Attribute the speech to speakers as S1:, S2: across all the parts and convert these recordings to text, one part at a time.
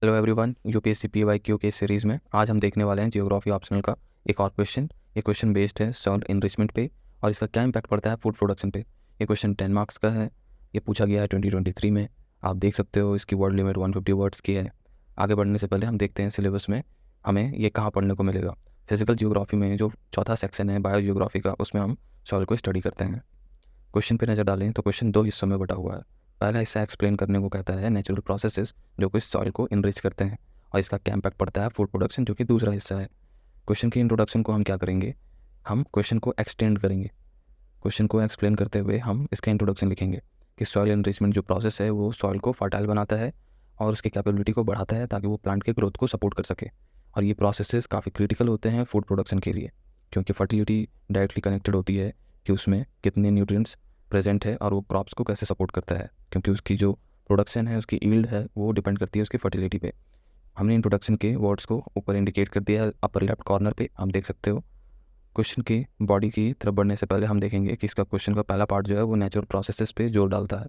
S1: Hello everyone, UPSC PYQ के series में आज हम देखने वाले हैं जियोग्राफी ऑप्शनल का एक और क्वेश्चन। ये क्वेश्चन बेस्ड है सॉइल इनरिचमेंट पे और इसका क्या इम्पैक्ट पड़ता है फूड प्रोडक्शन पे। ये क्वेश्चन 10 मार्क्स का है। ये पूछा गया है 2023 में। आप देख सकते हो इसकी वर्ड लिमिट 150 वर्ड्स की है। आगे बढ़ने से पहले हम देखते हैं सिलेबस में हमें ये कहाँ पढ़ने को मिलेगा। फिजिकल जियोग्राफी में जो चौथा सेक्शन है बायो जियोग्राफी का, उसमें हम सॉइल को स्टडी करते हैं। क्वेश्चन पे नज़र डालें तो क्वेश्चन दो हिस्सों में बटा हुआ है। पहला हिस्सा एक्सप्लेन करने को कहता है नेचुरल प्रोसेसेस जो कि सॉइल को इनरिच करते हैं और इसका क्या इम्पैक्ट पड़ता है फूड प्रोडक्शन, जो कि दूसरा हिस्सा है। क्वेश्चन की इंट्रोडक्शन को हम क्या करेंगे, हम क्वेश्चन को एक्सटेंड करेंगे। क्वेश्चन को एक्सप्लेन करते हुए हम इसका इंट्रोडक्शन लिखेंगे कि सॉइल इनरिचमेंट जो प्रोसेस है वो सॉइल को फर्टाइल बनाता है और उसकी कैपेबिलिटी को बढ़ाता है ताकि वो प्लांट के ग्रोथ को सपोर्ट कर सके। और ये प्रोसेसेस काफ़ी क्रिटिकल होते हैं फूड प्रोडक्शन के लिए, क्योंकि फर्टिलिटी डायरेक्टली कनेक्टेड होती है कि उसमें कितने न्यूट्रिएंट्स प्रेजेंट है और वो क्रॉप्स को कैसे सपोर्ट करता है, क्योंकि उसकी जो प्रोडक्शन है, उसकी यील्ड है, वो डिपेंड करती है उसकी फर्टिलिटी पे। हमने इंट्रोडक्शन के वर्ड्स को ऊपर इंडिकेट कर दिया है अपर लेफ्ट कॉर्नर पे, आप देख सकते हो। क्वेश्चन की बॉडी की तरफ बढ़ने से पहले हम देखेंगे कि इसका क्वेश्चन का पहला पार्ट जो है वो नेचुरल प्रोसेसेस पे जोर डालता है।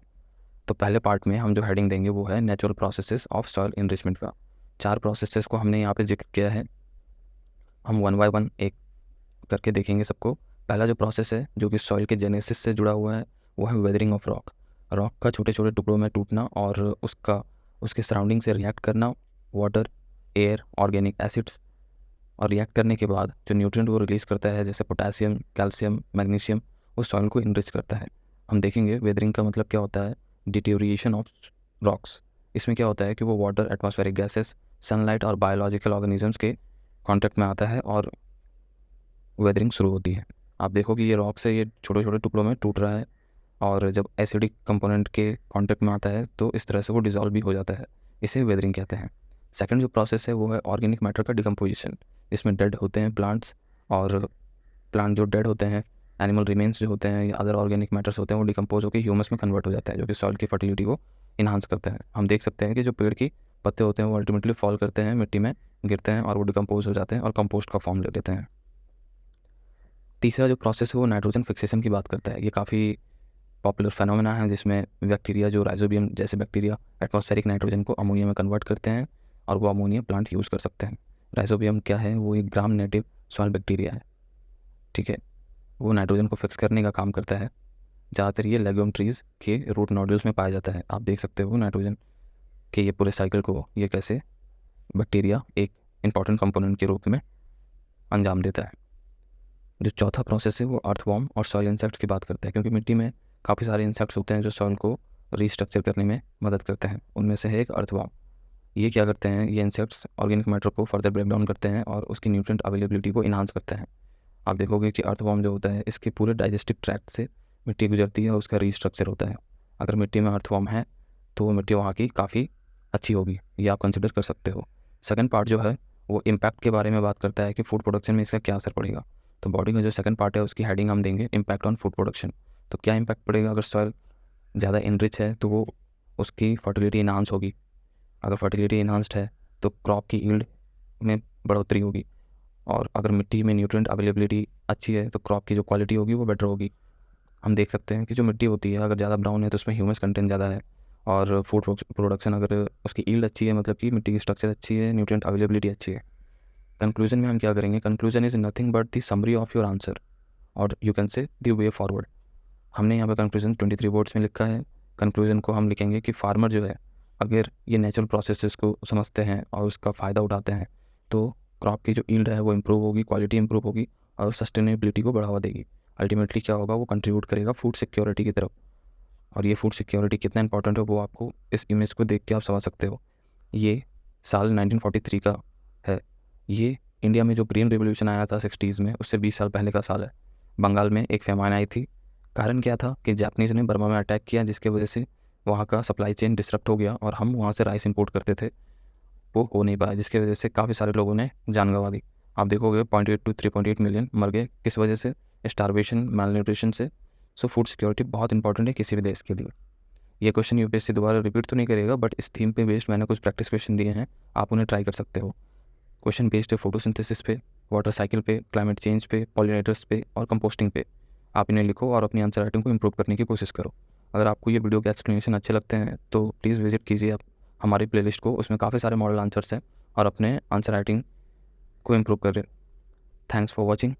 S1: तो पहले पार्ट में हम जो हेडिंग देंगे वो है natural processes of soil enrichment का। 4 प्रोसेसेस को हमने यहाँ पे जिक्र किया है। हम वन बाय वन एक करके देखेंगे सबको। पहला जो प्रोसेस है जो कि सॉइल के जेनेसिस से जुड़ा हुआ है वो है वेदरिंग ऑफ रॉक। रॉक का छोटे छोटे टुकड़ों में टूटना और उसके सराउंडिंग से रिएक्ट करना, वाटर, एयर, ऑर्गेनिक एसिड्स, और रिएक्ट करने के बाद जो न्यूट्रिएंट वो रिलीज़ करता है जैसे पोटेशियम, कैल्शियम, मैग्नीशियम, उस सॉइल को इनरिच करता है। हम देखेंगे वेदरिंग का मतलब क्या होता है, डिटेरियोरेशन ऑफ रॉक्स। इसमें क्या होता है कि वो वाटर, एटमॉस्फेरिक गैसेस, सनलाइट और बायोलॉजिकल ऑर्गेनिजम्स के कॉन्टैक्ट में आता है और वेदरिंग शुरू होती है। आप देखो कि ये रॉक से ये छोटे छोटे टुकड़ों में टूट रहा है और जब एसिडिक कंपोनेंट के कांटेक्ट में आता है तो इस तरह से वो डिज़ोल्व भी हो जाता है। इसे वेदरिंग कहते हैं। सेकंड जो प्रोसेस है वो है ऑर्गेनिक मैटर का डिकम्पोजिशन। इसमें डेड होते हैं प्लांट्स, और प्लांट जो डेड होते हैं, एनिमल रिमेन्स जो होते हैं या अदर ऑर्गेनिक मैटर्स होते हैं, वो डिकम्पोज होकर ह्यूमस में कन्वर्ट हो जाता है, जो कि सॉइल की फर्टिलिटी को इन्हांस करता है। हम देख सकते हैं कि जो पेड़ की पत्ते होते हैं वो अल्टीमेटली फॉल करते हैं, मिट्टी में गिरते हैं और वो डिकम्पोज हो जाते हैं और कंपोस्ट का फॉर्म ले लेते हैं। तीसरा जो प्रोसेस है वो नाइट्रोजन फिक्सेशन की बात करता है। ये काफ़ी पॉपुलर फेनोमेना है जिसमें बैक्टीरिया जो राइजोबियम जैसे बैक्टीरिया एटमॉस्फेरिक नाइट्रोजन को अमोनिया में कन्वर्ट करते हैं और वो अमोनिया प्लांट यूज़ कर सकते हैं। राइजोबियम क्या है, वो एक ग्राम नेटिव सॉइल बैक्टीरिया है, ठीक है। वो नाइट्रोजन को फिक्स करने का काम करता है। ज़्यादातर ये लेग्यूम ट्रीज़ के रूट नोड्यूल्स में पाया जाता है। आप देख सकते हो नाइट्रोजन के ये पूरे साइकिल को ये कैसे बैक्टीरिया एक इंपॉर्टेंट कंपोनेंट के रूप में अंजाम देता है। जो चौथा प्रोसेस है वो अर्थवॉर्म और सॉइल इंसेक्ट्स की बात करता है, क्योंकि मिट्टी में काफ़ी सारे इंसेक्ट्स होते हैं जो सॉइल को रीस्ट्रक्चर करने में मदद करते हैं। उनमें से है एक अर्थवॉर्म। ये क्या करते हैं, ये इंसेक्ट्स ऑर्गेनिक मैटर को फर्दर ब्रेक डाउन करते हैं और उसकी न्यूट्रिएंट अवेलेबिलिटी को इन्हांस करते हैं। आप देखोगे कि अर्थवॉर्म जो होता है इसके पूरे डाइजेस्टिव ट्रैक्ट से मिट्टी गुजरती है और उसका रीस्ट्रक्चर होता है। अगर मिट्टी में अर्थवॉर्म है तो वो मिट्टी वहाँ की काफ़ी अच्छी होगी, ये आप कंसिडर कर सकते हो। सेकंड पार्ट जो है वो इम्पैक्ट के बारे में बात करता है कि फूड प्रोडक्शन में इसका क्या असर पड़ेगा। तो बॉडी का जो सेकंड पार्ट है उसकी हेडिंग हम देंगे इम्पैक्ट ऑन फूड प्रोडक्शन। तो क्या इम्पैक्ट पड़ेगा, अगर सॉइल ज़्यादा इनरिच है तो वो उसकी फर्टिलिटी इन्हांस होगी। अगर फर्टिलिटी इन्हांस्ड है तो क्रॉप की यील्ड में बढ़ोतरी होगी, और अगर मिट्टी में न्यूट्रिएंट अवेलेबिलिटी अच्छी है तो क्रॉप की जो क्वालिटी होगी वो बेटर होगी। हम देख सकते हैं कि जो मिट्टी होती है अगर ज़्यादा ब्राउन है तो उसमें ह्यूमस कंटेंट ज़्यादा है, और फूड प्रोडक्शन अगर उसकी यील्ड अच्छी है, मतलब कि मिट्टी की स्ट्रक्चर अच्छी है, न्यूट्रिएंट अवेलेबिलिटी अच्छी है। कंक्लूजन में हम क्या करेंगे, conclusion is nothing but the summary of your answer और you can say the way forward. हमने यहाँ पर कंक्लूजन 23 वर्ड्स में लिखा है। कंक्लूजन को हम लिखेंगे कि फार्मर जो है अगर ये नेचुरल प्रोसेसेस को समझते हैं और उसका फ़ायदा उठाते हैं तो क्रॉप की जो यील्ड है वो इम्प्रूव होगी, क्वालिटी इम्प्रूव होगी और सस्टेनेबिलिटी को बढ़ावा देगी। अल्टीमेटली क्या होगा, वो कंट्रीब्यूट करेगा फूड सिक्योरिटी की तरफ। और ये फूड सिक्योरिटी कितना इंपॉर्टेंट है वो आपको इस इमेज को देख के आप समझ सकते हो। ये साल 1943 का है। ये इंडिया में जो ग्रीन रिवोल्यूशन आया था 60s में, उससे 20 साल पहले का साल है। बंगाल में एक फेमाइन आई थी। कारण क्या था कि जापानीज़ ने बर्मा में अटैक किया, जिसके वजह से वहाँ का सप्लाई चेन डिसरप्ट हो गया और हम वहाँ से राइस इंपोर्ट करते थे, वो हो नहीं पाया, जिसकी वजह से काफ़ी सारे लोगों ने जान गंवा दी। आप देखोगे 0.8 to 3.8 मिलियन मर गए। किस वजह से, स्टारवेशन, मैलन्यूट्रिशन से। सो फूड सिक्योरिटी बहुत इंपॉर्टेंट है किसी भी देश के लिए। ये क्वेश्चन यूपीएससी दोबारा रिपीट तो नहीं करेगा, बट इस थीम पे बेस्ड मैंने कुछ प्रैक्टिस क्वेश्चन दिए हैं, आप उन्हें ट्राई कर सकते हो। क्वेश्चन बेस्ड है फोटोसिंथेसिस पे, वाटर साइकिल पे, क्लाइमेट चेंज पे, पॉलिनेटर्स पे और कंपोस्टिंग पे। आप इन्हें लिखो और अपनी आंसर राइटिंग को इंप्रूव करने की कोशिश करो। अगर आपको ये वीडियो के एक्सप्लेनेशन अच्छे लगते हैं तो प्लीज़ विजिट कीजिए आप हमारी प्लेलिस्ट को, उसमें काफ़ी सारे मॉडल आंसर्स हैं और अपने आंसर राइटिंग को इम्प्रूव करें। Thanks for watching.